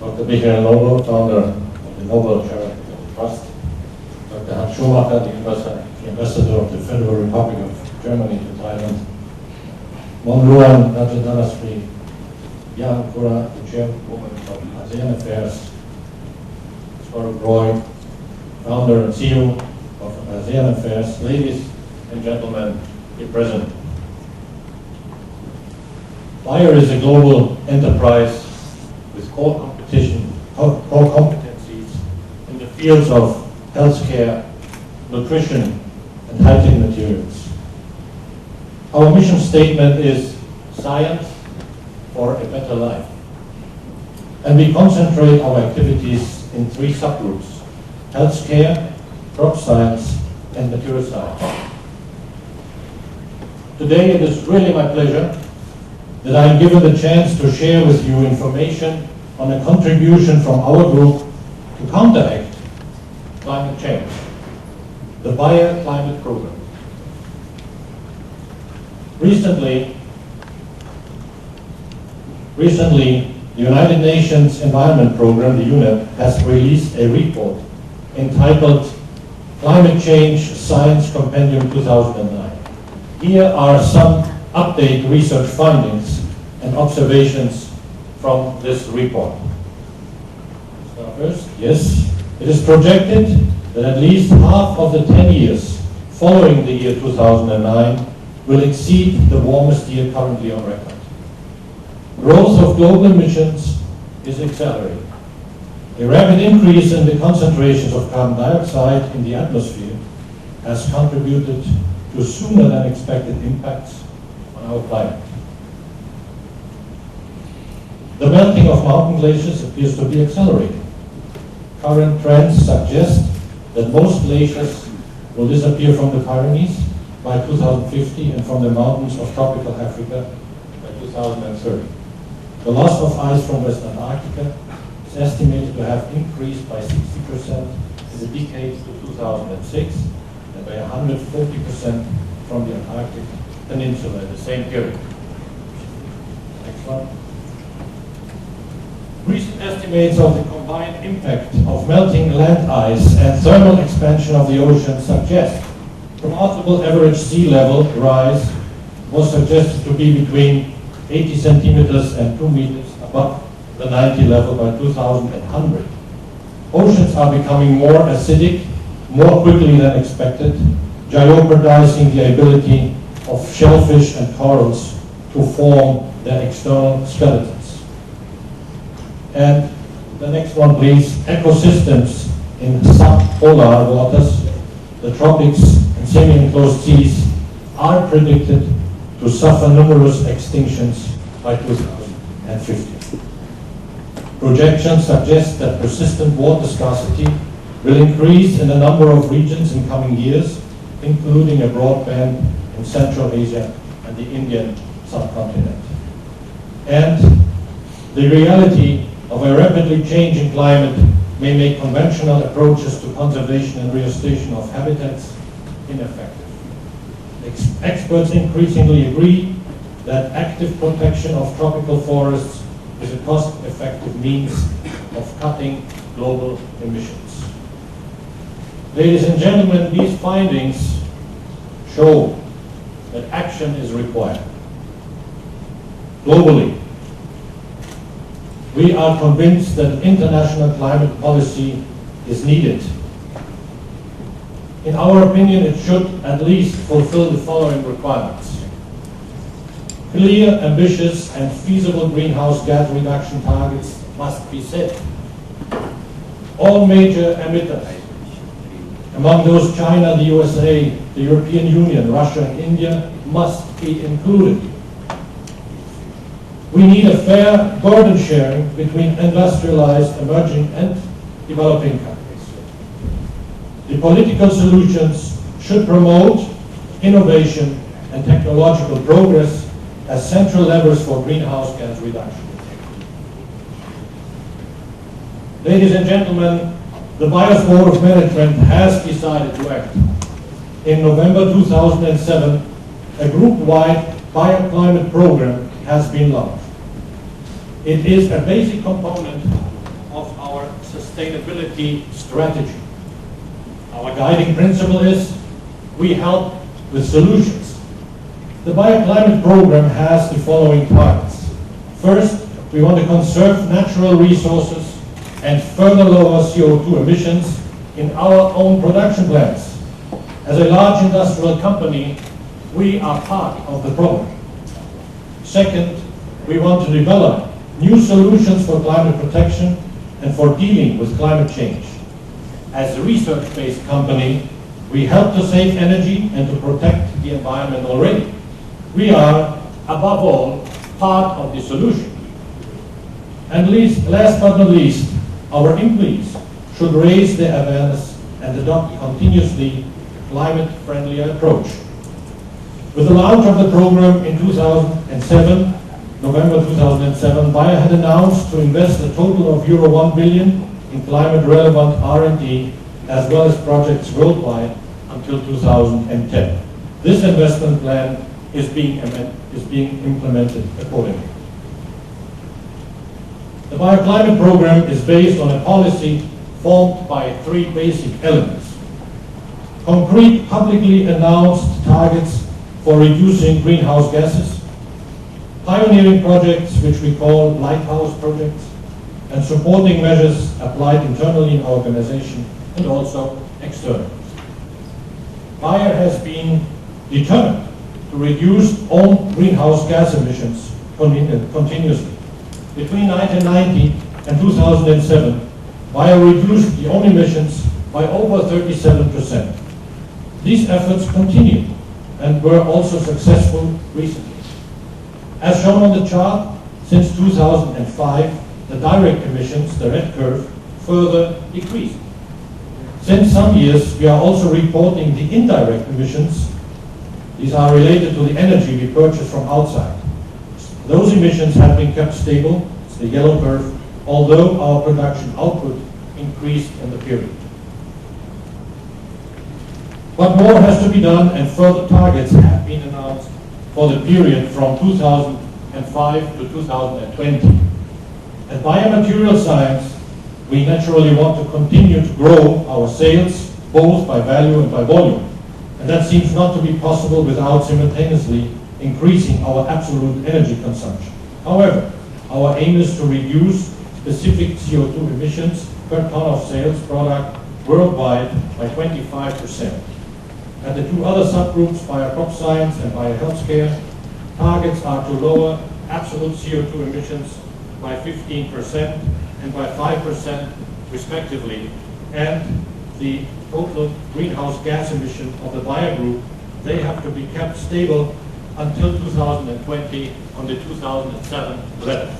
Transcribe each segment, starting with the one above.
Dr. Michael Noble, founder of the Nobel Charitable Trust, Dr. Hans Schumacher, the ambassador of the Federal Republic of Germany to Thailand, Mon Luan Rajadanasri, Jan Kura, the chairwoman of AseanAffairs, Swarup Roy, founder and CEO of AseanAffairs, ladies and gentlemen, here present. Bayer is a global enterprise with core competencies in the fields of healthcare, nutrition, and high-tech materials. Our mission statement is science for a better life. And we concentrate our activities in three subgroups: healthcare, crop science, and material science. Today it is really my pleasure that I am given the chance to share with you information on a contribution from our group to counteract climate change, the Bayer Climate Program. Recently, the United Nations Environment Program, the UNEP, has released a report entitled Climate Change Science Compendium 2009. Here are some update research findings and observations from this report. First, yes, it is projected that at least half of the 10 years following the year 2009 will exceed the warmest year currently on record. Growth of global emissions is accelerating. A rapid increase in the concentrations of carbon dioxide in the atmosphere has contributed to sooner than expected impacts on our climate. The melting of mountain glaciers appears to be accelerating. Current trends suggest that most glaciers will disappear from the Pyrenees by 2050 and from the mountains of tropical Africa by 2030. The loss of ice from West Antarctica is estimated to have increased by 60% in the decade to 2006 and by 140% from the Antarctic Peninsula in the same period. Next one. Recent estimates of the combined impact of melting land ice and thermal expansion of the ocean suggest remarkable average sea level rise was suggested to be between 80 centimeters and 2 meters above the 90 level by 2100. Oceans are becoming more acidic more quickly than expected, jeopardizing the ability of shellfish and corals to form their external skeletons. And the next one, please. Ecosystems in subpolar waters, the tropics and semi-enclosed seas are predicted to suffer numerous extinctions by 2050. Projections suggest that persistent water scarcity will increase in a number of regions in coming years, including a broad band in Central Asia and the Indian subcontinent. And the reality of a rapidly changing climate may make conventional approaches to conservation and restoration of habitats ineffective. Experts increasingly agree that active protection of tropical forests is a cost-effective means of cutting global emissions. Ladies and gentlemen, these findings show that action is required. Globally, we are convinced that international climate policy is needed. In our opinion, it should at least fulfill the following requirements. Clear, ambitious, and feasible greenhouse gas reduction targets must be set. All major emitters, among those China, the USA, the European Union, Russia, and India, must be included. We need a fair burden sharing between industrialized, emerging, and developing countries. The political solutions should promote innovation and technological progress as central levers for greenhouse gas reduction. Ladies and gentlemen, the Bayer's Board of Management has decided to act. In November 2007, a group-wide Bayer Climate Program has been launched. It is a basic component of our sustainability strategy. Our guiding principle is we help with solutions. The bioclimate program has the following targets. First, we want to conserve natural resources and further lower CO2 emissions in our own production plants. As a large industrial company, we are part of the problem. Second, we want to develop new solutions for climate protection and for dealing with climate change. As a research-based company, we help to save energy and to protect the environment already. We are, above all, part of the solution. And last but not least, our employees should raise their awareness and adopt continuously climate-friendlier approach. With the launch of the program in 2007, November 2007, Bayer had announced to invest a total of euro 1 billion in climate-relevant R&D as well as projects worldwide until 2010. This investment plan is being implemented accordingly. The bioclimate program is based on a policy formed by three basic elements. Concrete, publicly announced targets for reducing greenhouse gases, pioneering projects which we call lighthouse projects, and supporting measures applied internally in our organization and also externally. Bayer has been determined to reduce all greenhouse gas emissions continuously. Between 1990 and 2007, Bayer reduced the own emissions by over 37%. These efforts continue and were also successful recently. As shown on the chart, since 2005, the direct emissions, the red curve, further decreased. Since some years, we are also reporting the indirect emissions. These are related to the energy we purchase from outside. Those emissions have been kept stable, it's the yellow curve, although our production output increased in the period. But more has to be done, and further targets have been announced for the period from 2005 to 2020. At Biomaterial Science, we naturally want to continue to grow our sales, both by value and by volume. And that seems not to be possible without simultaneously increasing our absolute energy consumption. However, our aim is to reduce specific CO2 emissions per ton of sales product worldwide by 25%. And the two other subgroups, Biocrop Science and Biohealthcare, targets are to lower absolute CO2 emissions by 15% and by 5% respectively, and the total greenhouse gas emission of the Bayer Group, they have to be kept stable until 2020 on the 2007 level.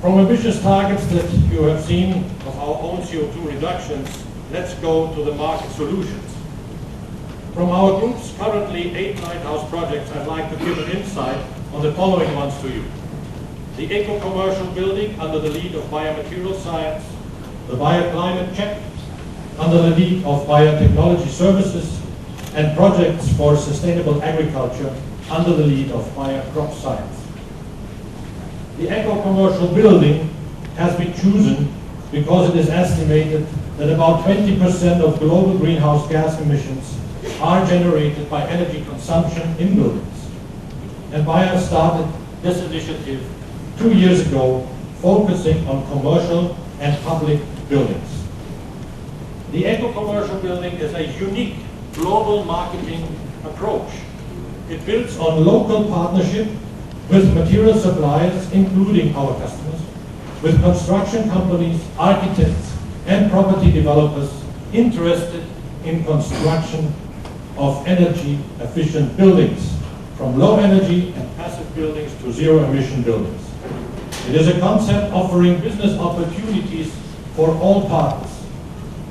From ambitious targets that you have seen of our own CO2 reductions, let's go to the market solutions. From our group's currently 8 lighthouse projects, I'd like to give an insight on the following ones to you. The eco-commercial building under the lead of Biomaterial Science, the Bioclimate Check under the lead of Biotechnology Services, and projects for sustainable agriculture under the lead of Biocrop Science. The eco-commercial building has been chosen because it is estimated that about 20% of global greenhouse gas emissions are generated by energy consumption in buildings. And Bayer started this initiative 2 years ago, focusing on commercial and public buildings. The eco-commercial building is a unique global marketing approach. It builds on local partnership with material suppliers, including our customers, with construction companies, architects, and property developers interested in construction of energy-efficient buildings, from low-energy and passive buildings to zero-emission buildings. It is a concept offering business opportunities for all parties.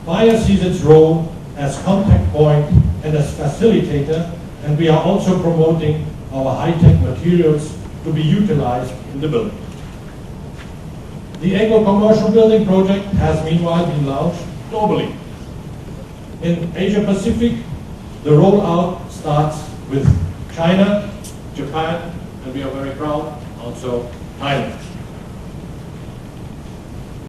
Bayer sees its role as contact point and as facilitator, and we are also promoting our high-tech materials to be utilized in the building. The eco-commercial building project has meanwhile been launched globally. In Asia Pacific, the rollout starts with China, Japan, and we are very proud, also Thailand.